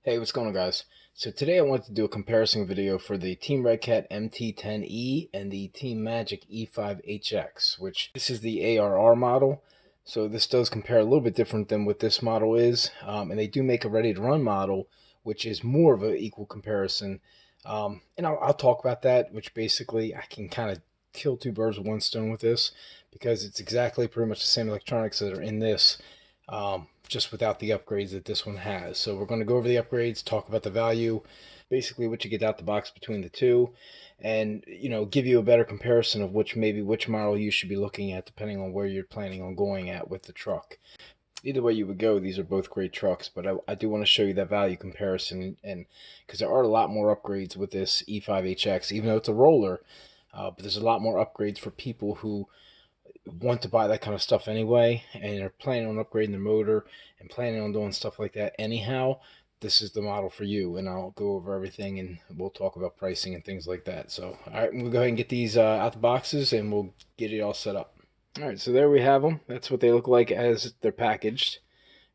Hey, what's going on, guys? So today I wanted to do a comparison video for the Team Redcat MT10E and the Team Magic E5HX, which this is the ARR model. So this does compare a little bit different than what this model is. And they do make a ready-to-run model, which is more of an equal comparison. And I'll talk about that, which basically I can kind of kill two birds with one stone with this because it's exactly pretty much the same electronics that are in this. Just without the upgrades that this one has. So we're going to go over the upgrades, talk about the value, basically what you get out the box between the two, and give you a better comparison of which model you should be looking at depending on where you're planning on going at with the truck. Either way you would go, these are both great trucks, but I do want to show you that value comparison, and because there are a lot more upgrades with this E5HX, even though it's a roller, but there's a lot more upgrades for people who want to buy that kind of stuff anyway and are planning on upgrading their motor and planning on doing stuff like that anyhow. This is the model for you, and I'll go over everything and we'll talk about pricing and things like that. So all right, we'll go ahead and get these out the boxes and we'll get it all set up. All right, so there we have them. That's what they look like as they're packaged.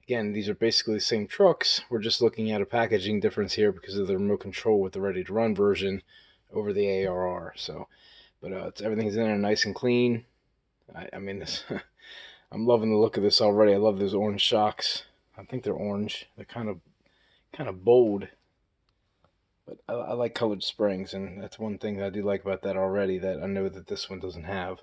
Again, these are basically the same trucks. We're just looking at a packaging difference here because of the remote control with the ready to run version over the ARR. So but everything's in there nice and clean. I mean, this I'm loving the look of this already. I love those orange shocks. I think they're orange. They're kind of bold, but I like colored springs, and that's one thing that I do like about that already that I know that this one doesn't have.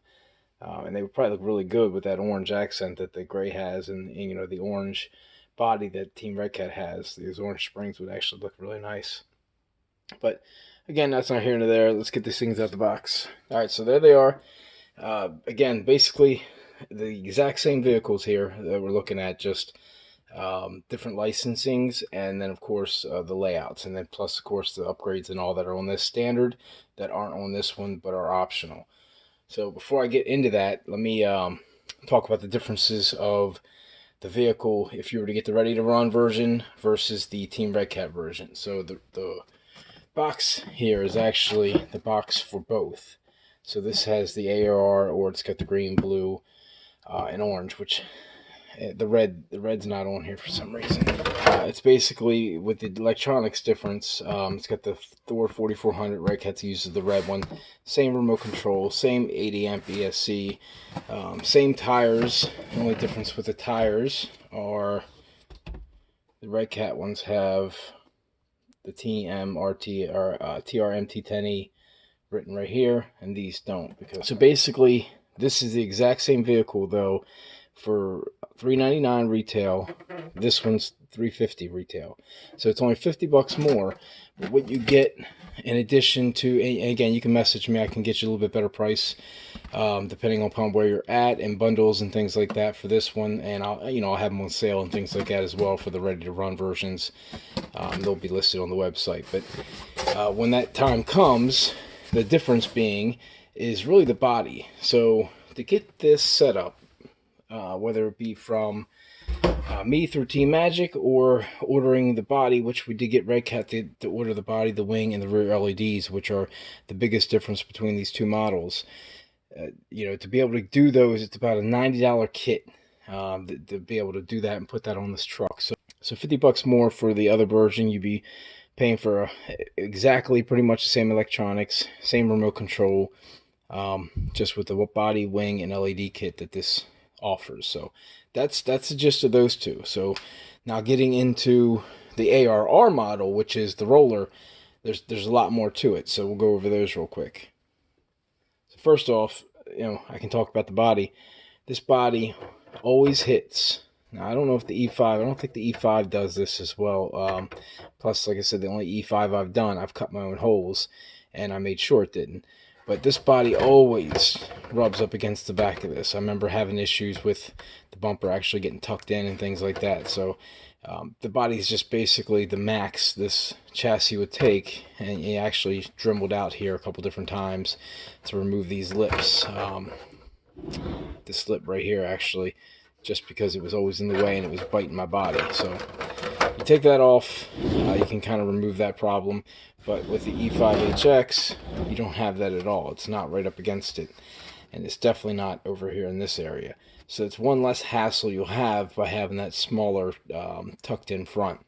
And they would probably look really good with that orange accent that the gray has, and the orange body that Team Redcat has. These orange springs would actually look really nice. But again, that's not here nor there. Let's get these things out the box. All right, so there they are. Again, basically the exact same vehicles here that we're looking at, just different licensings, and then of course the layouts, and then plus of course the upgrades and all that are on this standard that aren't on this one but are optional. So before I get into that, let me talk about the differences of the vehicle if you were to get the ready to run version versus the Team Redcat version. So the box here is actually the box for both. So this has the ARR, or it's got the green, blue, and orange, which the red's not on here for some reason. It's basically with the electronics difference. It's got the Thor 4400. Redcats uses the red one. Same remote control, same 80 amp ESC, same tires. The only difference with the tires are the Redcat ones have the TMRT or TRMT10E written right here, and these don't. So basically this is the exact same vehicle though for $399 retail. This one's $350 retail, so it's only $50 more. But what you get in addition to, and again, you can message me, I can get you a little bit better price depending upon where you're at, and bundles and things like that for this one, and I'll have them on sale and things like that as well for the ready to run versions. They'll be listed on the website, but when that time comes, the difference being is really the body. So to get this set up, whether it be from me through Team Magic or ordering the body, which we did get Redcat to order the body, the wing, and the rear LEDs, which are the biggest difference between these two models. To be able to do those, it's about a $90 kit to be able to do that and put that on this truck. So $50 more for the other version. You'd be paying for exactly pretty much the same electronics, same remote control, just with the body, wing, and LED kit that this offers. So that's the gist of those two. So now getting into the ARR model, which is the roller, there's a lot more to it. So we'll go over those real quick. So first off, I can talk about the body. This body always hits. Now, I don't know if the E5, I don't think the E5 does this as well. Plus, like I said, the only E5 I've done, I've cut my own holes, and I made sure it didn't. But this body always rubs up against the back of this. I remember having issues with the bumper actually getting tucked in and things like that. So the body is just basically the max this chassis would take, and he actually dremelled out here a couple different times to remove these lips. This lip right here actually, just because it was always in the way and it was biting my body. So you take that off, you can kind of remove that problem. But with the E5HX, you don't have that at all. It's not right up against it, and it's definitely not over here in this area. So it's one less hassle you'll have by having that smaller tucked in front.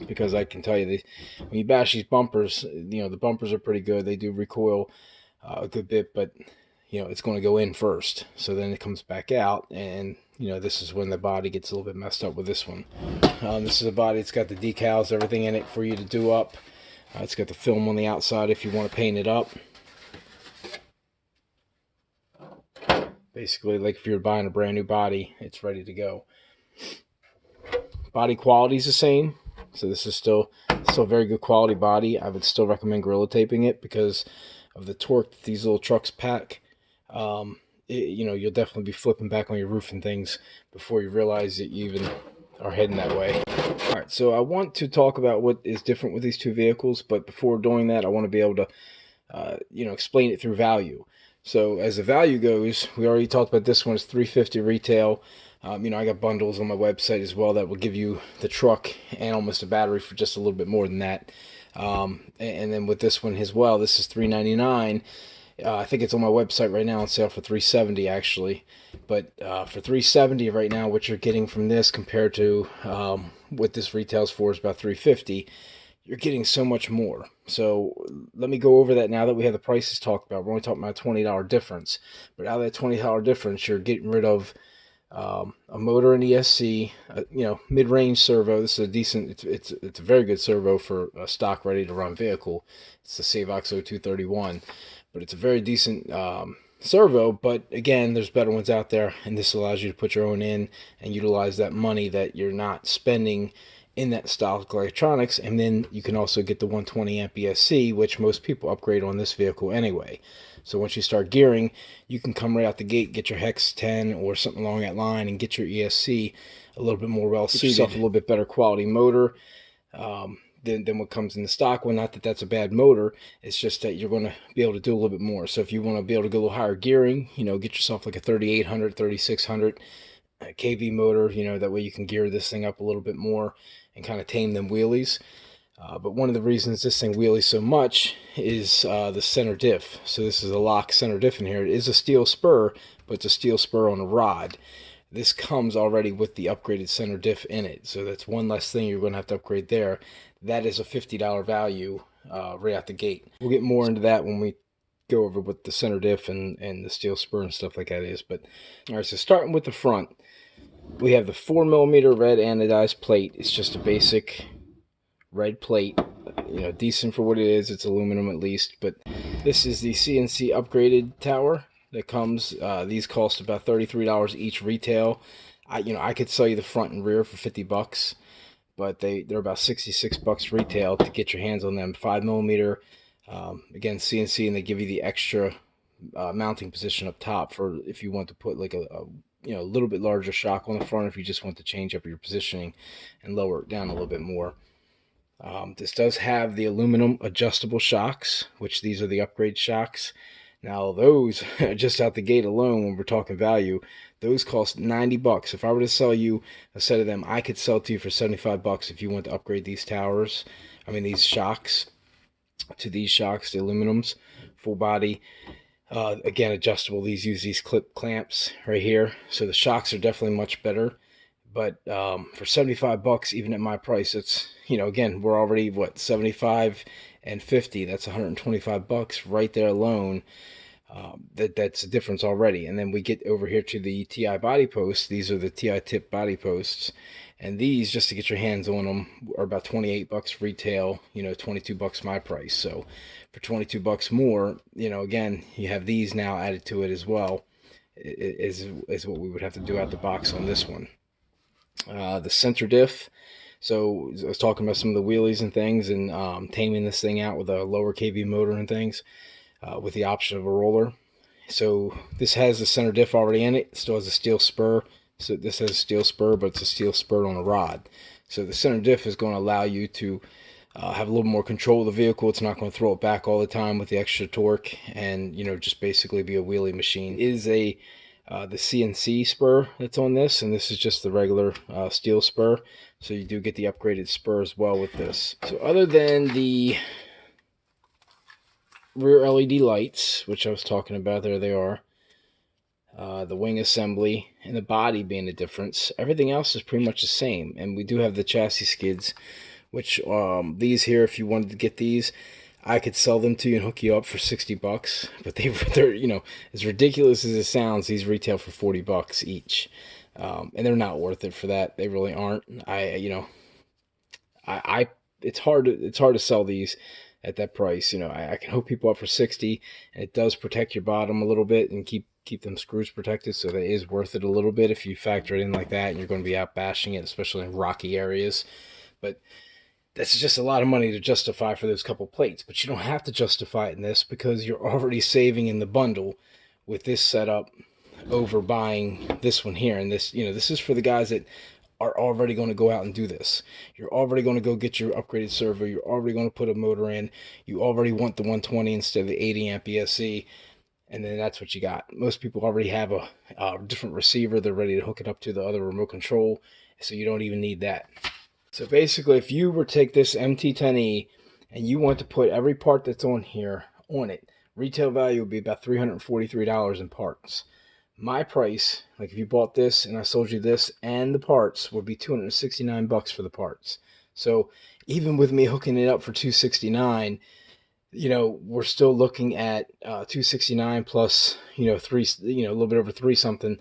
because I can tell you, when you bash these bumpers, the bumpers are pretty good. They do recoil a good bit, but it's going to go in first. So then it comes back out, and this is when the body gets a little bit messed up with this one. This is a body. It's got the decals, everything in it for you to do up. It's got the film on the outside if you want to paint it up. Basically, like if you're buying a brand new body, it's ready to go. Body quality is the same. So this is still very good quality body. I would still recommend Gorilla Taping it because of the torque that these little trucks pack. You'll definitely be flipping back on your roof and things before you realize that you even are heading that way. All right, so I want to talk about what is different with these two vehicles, but before doing that, I want to be able to explain it through value. So as the value goes, we already talked about this one is $350 retail. I got bundles on my website as well that will give you the truck and almost a battery for just a little bit more than that. And then with this one as well, this is $399. I think it's on my website right now on sale for $370 actually. But for $370 right now, what you're getting from this compared to what this retails for is about $350. You're getting so much more. So let me go over that now that we have the prices talked about. We're only talking about a $20 difference. But out of that $20 difference, you're getting rid of a motor and ESC, mid-range servo. This is a decent, it's a very good servo for a stock ready-to-run vehicle. It's the Savox 0231, but it's a very decent servo. But again, there's better ones out there, and this allows you to put your own in and utilize that money that you're not spending in that stock electronics. And then you can also get the 120 amp ESC, which most people upgrade on this vehicle anyway. So once you start gearing, you can come right out the gate, get your Hex 10 or something along that line, and get your ESC a little bit more well suited. Get yourself a little bit better quality motor than what comes in the stock one. Not that that's a bad motor, it's just that you're going to be able to do a little bit more. So if you want to be able to go a little higher gearing, get yourself like a 3800, 3600 kV motor, that way you can gear this thing up a little bit more and kind of tame them wheelies. But one of the reasons this thing wheelies so much is the center diff. So this is a lock center diff in here. It is a steel spur, but it's a steel spur on a rod. This comes already with the upgraded center diff in it. So that's one less thing you're going to have to upgrade there. That is a $50 value right out the gate. We'll get more into that when we go over what the center diff and the steel spur and stuff like that is. But all right, so starting with the front, we have the 4mm red anodized plate. It's just a basic red plate, decent for what it is. It's aluminum at least. But this is the CNC upgraded tower that comes. These cost about $33 each retail. I could sell you the front and rear for $50, but they're about $66 retail to get your hands on them. 5mm, again CNC, and they give you the extra mounting position up top for if you want to put like a little bit larger shock on the front, if you just want to change up your positioning and lower it down a little bit more. This does have the aluminum adjustable shocks, which these are the upgrade shocks. Now those, just out the gate alone, when we're talking value, those cost $90. If I were to sell you a set of them, I could sell to you for $75 if you want to upgrade these towers. These shocks to these shocks, the aluminums, full body. Again, adjustable. These use these clip clamps right here. So the shocks are definitely much better. But for $75, even at my price, it's, again, we're already, what, 75 and 50. That's $125 right there alone. That's a difference already. And then we get over here to the TI body posts. These are the TI tip body posts. And these, just to get your hands on them, are about $28 retail, $22 my price. So for $22 more, again, you have these now added to it as well, is what we would have to do out the box on this one. The center diff. So I was talking about some of the wheelies and things, and taming this thing out with a lower kV motor and things, with the option of a roller. So this has the center diff already in it. It still has a steel spur. So this has a steel spur, but it's a steel spur on a rod. So the center diff is going to allow you to have a little more control of the vehicle. It's not going to throw it back all the time with the extra torque, and just basically be a wheelie machine. It is the CNC spur that's on this, and this is just the regular steel spur. So you do get the upgraded spur as well with this. So other than the rear LED lights, which I was talking about, there they are. The wing assembly and the body being the difference. Everything else is pretty much the same. And we do have the chassis skids, which these here, if you wanted to get these, I could sell them to you and hook you up for 60 bucks. But they're, you know, as ridiculous as it sounds, these retail for 40 bucks each. And they're not worth it for that. They really aren't. You know, I it's hard to sell these at that price. You know, I can hook people up for 60, and it does protect your bottom a little bit and keep them screws protected, so that is worth it a little bit if you factor it in like that, and you're going to be out bashing it, especially in rocky areas. But that's just a lot of money to justify for those couple plates. But you don't have to justify it in this, because you're already saving in the bundle with this setup over buying this one here. And this, you know, this is for the guys that are already going to go out and do this. You're already going to go get your upgraded servo. You're already going to put a motor in. You already want the 120 instead of the 80 amp ESC. And then that's what you got. Most people already have a different receiver. They're ready to hook it up to the other remote control, so you don't even need that. So basically, if you were to take this MT10E and you want to put every part that's on here on it, retail value would be about $343 in parts. My price, like if you bought this and I sold you this and the parts, would be 269 bucks for the parts. So even with me hooking it up for 269, you know, we're still looking at 269 plus, you know, a little bit over three something.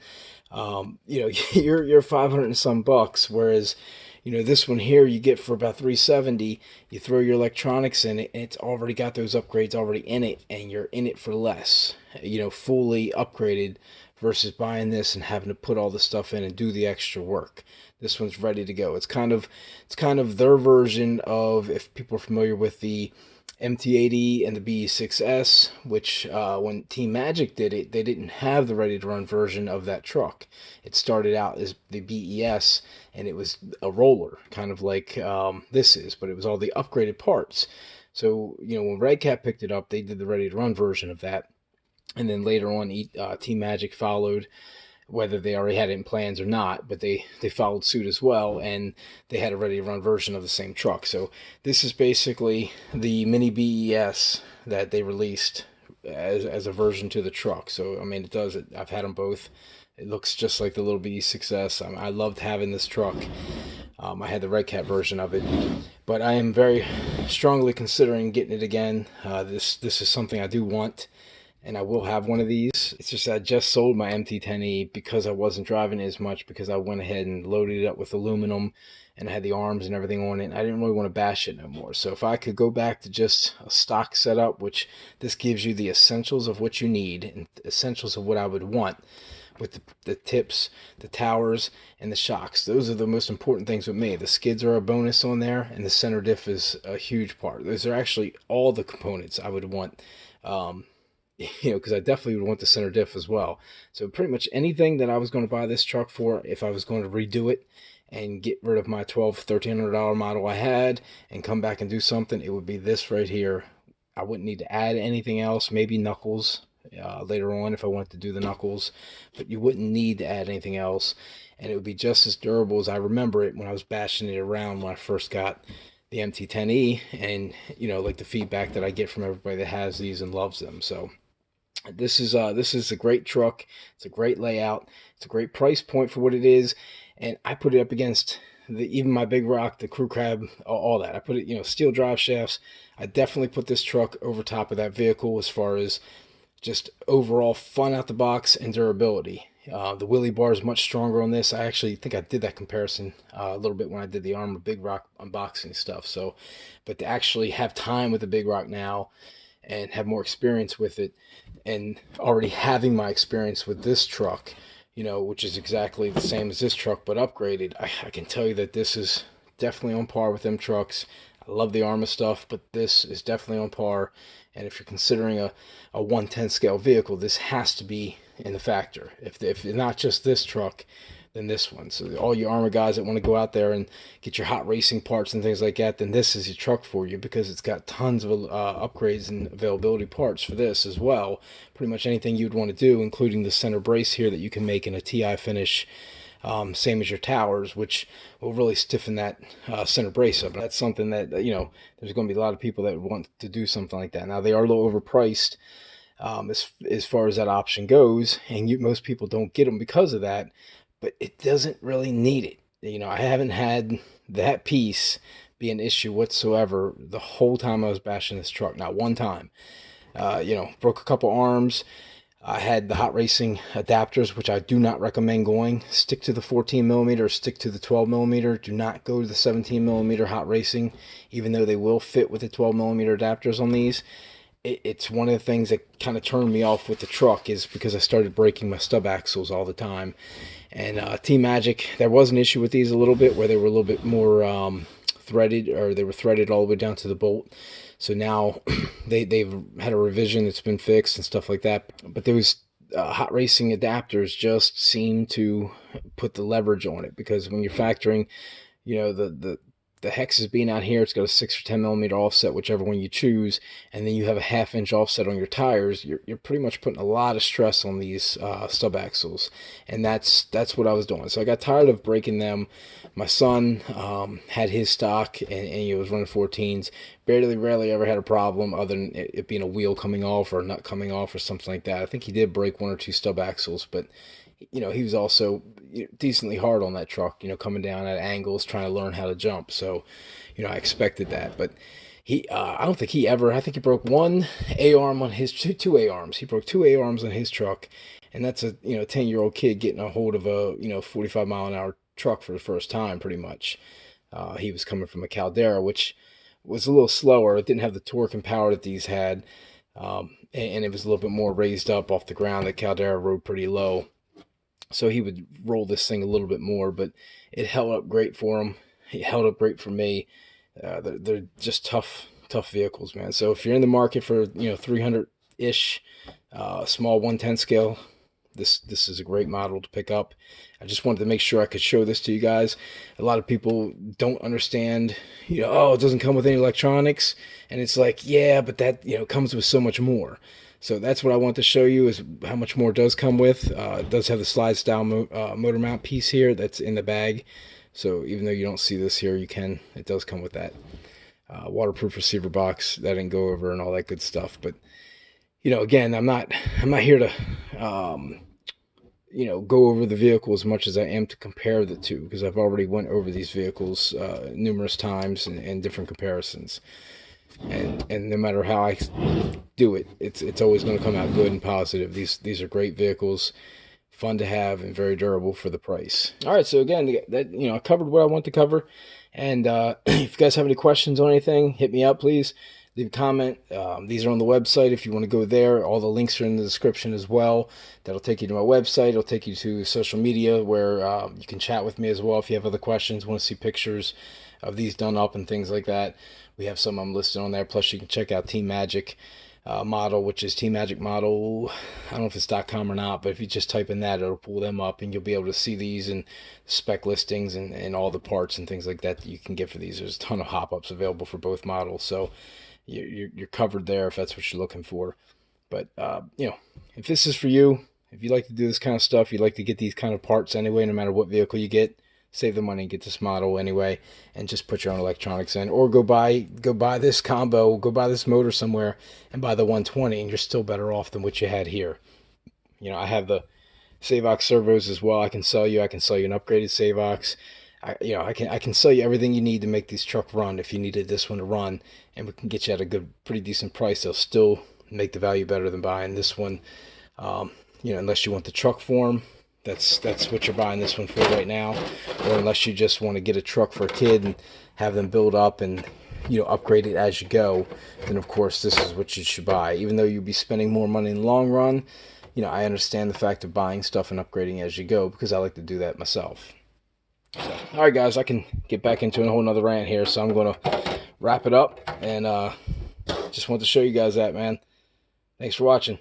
You know, you're 500 and some bucks, whereas, you know, this one here you get for about 370. You throw your electronics in it, and it's already got those upgrades already in it, and you're in it for less, you know, fully upgraded, versus buying this and having to put all the stuff in and do the extra work. This one's ready to go. It's kind of their version of, if people are familiar with the MT10E and the BE6S, which when Team Magic did it, they didn't have the ready-to-run version of that truck. It started out as the BES, and it was a roller, kind of like this is, but it was all the upgraded parts. So, you know, when Redcat picked it up, they did the ready-to-run version of that. And then later on, Team Magic followed, whether they already had it in plans or not, but they followed suit as well, and they had a ready-to-run version of the same truck. So this is basically the mini BES that they released as a version to the truck. So, I mean, it does it. I've had them both. It looks just like the little BE6S. I loved having this truck. I had the Redcat version of it, but I am very strongly considering getting it again. This is something I do want, and I will have one of these. It's just I just sold my MT10E because I wasn't driving it as much, because I went ahead and loaded it up with aluminum and I had the arms and everything on it. I didn't really want to bash it no more. So if I could go back to just a stock setup, which this gives you the essentials of what you need and essentials of what I would want, with the tips, the towers, and the shocks. Those are the most important things with me. The skids are a bonus on there, and the center diff is a huge part. Those are actually all the components I would want. You know, because I definitely would want the center diff as well. So pretty much anything that I was going to buy this truck for, if I was going to redo it and get rid of my $1,300 model I had and come back and do something, it would be this right here. I wouldn't need to add anything else, maybe knuckles later on if I wanted to do the knuckles, but you wouldn't need to add anything else, and it would be just as durable as I remember it when I was bashing it around when I first got the MT10E, and, you know, like the feedback that I get from everybody that has these and loves them. So this is a great truck. It's a great layout. It's a great price point for what it is, and I put it up against even my Big Rock, the Crew Cab, all that. I put it, you know, steel drive shafts. I definitely put this truck over top of that vehicle as far as just overall fun out the box and durability. The wheelie bar is much stronger on this. I actually think I did that comparison a little bit when I did the Armor Big Rock unboxing stuff. So, but to actually have time with the Big Rock now and have more experience with it, and already having my experience with this truck, you know, which is exactly the same as this truck but upgraded, I can tell you that this is definitely on par with them trucks. I love the Arma stuff, but this is definitely on par. And if you're considering a 110 scale vehicle, this has to be in the factor. If not just this truck, then this one. So all you Arma guys that want to go out there and get your hot racing parts and things like that, then this is your truck for you, because it's got tons of upgrades and availability parts for this as well. Pretty much anything you'd want to do, including the center brace here that you can make in a TI finish. Same as your towers, which will really stiffen that center brace up. That's something that, you know, there's going to be a lot of people that want to do something like that. Now, they are a little overpriced as far as that option goes, and most people don't get them because of that, but it doesn't really need it. You know, I haven't had that piece be an issue whatsoever the whole time I was bashing this truck. Not one time. You know, broke a couple arms. I had the hot racing adapters, which I do not recommend going. Stick to the 14 millimeter, stick to the 12 millimeter. Do not go to the 17 millimeter hot racing, even though they will fit with the 12 millimeter adapters on these. It's one of the things that kind of turned me off with the truck, is because I started breaking my stub axles all the time. And Team Magic, there was an issue with these a little bit, where they were a little bit more threaded, or they were threaded all the way down to the bolt. So now they've had a revision, it's been fixed and stuff like that. But those hot racing adapters just seem to put the leverage on it, because when you're factoring, you know, the hex is being out here, it's got a 6 or 10 millimeter offset, whichever one you choose, and then you have a 1/2 inch offset on your tires. You're pretty much putting a lot of stress on these stub axles, and that's what I was doing. So I got tired of breaking them. My son had his stock, and he was running 14s. Rarely ever had a problem other than it being a wheel coming off or a nut coming off or something like that. I think he did break 1 or 2 stub axles, but you know, he was also decently hard on that truck, you know, coming down at angles, trying to learn how to jump. So, you know, I expected that. But I don't think I think he broke 1 A-arm on his, two A-arms. He broke 2 A-arms on his truck. And that's a, you know, 10-year-old kid getting a hold of a, you know, 45 mile an hour truck for the first time, pretty much. He was coming from a Caldera, which was a little slower. It didn't have the torque and power that these had. And it was a little bit more raised up off the ground. The Caldera rode pretty low. So he would roll this thing a little bit more, but it held up great for him. It held up great for me. They're just tough vehicles, man. So if you're in the market for, you know, 300-ish, small 110 scale, this is a great model to pick up. I just wanted to make sure I could show this to you guys. A lot of people don't understand, you know, oh, it doesn't come with any electronics. And it's like, yeah, but that, you know, comes with so much more. So that's what I want to show you, is how much more does come with. It does have the slide style motor mount piece here that's in the bag. So even though you don't see this here, it does come with that. Waterproof receiver box that I didn't go over and all that good stuff. But, you know, again, I'm not here to, you know, go over the vehicle as much as I am to compare the two, because I've already went over these vehicles numerous times in different comparisons. And no matter how I do it, it's always going to come out good and positive. These are great vehicles, fun to have, and very durable for the price. All right, so again, that, you know, I covered what I want to cover. And if you guys have any questions on anything, hit me up, please. Leave a comment. These are on the website if you want to go there. All the links are in the description as well. That'll take you to my website. It'll take you to social media, where you can chat with me as well if you have other questions, want to see pictures of these done up and things like that. We have some of them listed on there. Plus, you can check out Team Magic model, which is Team Magic model. I don't know if it's .com or not, but if you just type in that, it'll pull them up, and you'll be able to see these and spec listings and all the parts and things like that you can get for these. There's a ton of hop-ups available for both models, so you're covered there if that's what you're looking for. But you know, if this is for you, if you like to do this kind of stuff, you like to get these kind of parts anyway, no matter what vehicle you get, save the money and get this model anyway, and just put your own electronics in, or go buy this combo, go buy this motor somewhere and buy the 120, and you're still better off than what you had here. You know, I have the Savox servos as well. I can sell you an upgraded Savox. I can sell you everything you need to make these truck run if you needed this one to run, and we can get you at a pretty decent price. They'll still make the value better than buying this one. You know, unless you want the truck form. That's what you're buying this one for right now. Or unless you just want to get a truck for a kid and have them build up and, you know, upgrade it as you go, then of course this is what you should buy. Even though you'll be spending more money in the long run, you know, I understand the fact of buying stuff and upgrading as you go, because I like to do that myself. So, all right, guys, I can get back into a whole nother rant here, so I'm going to wrap it up, and just want to show you guys that, man. Thanks for watching.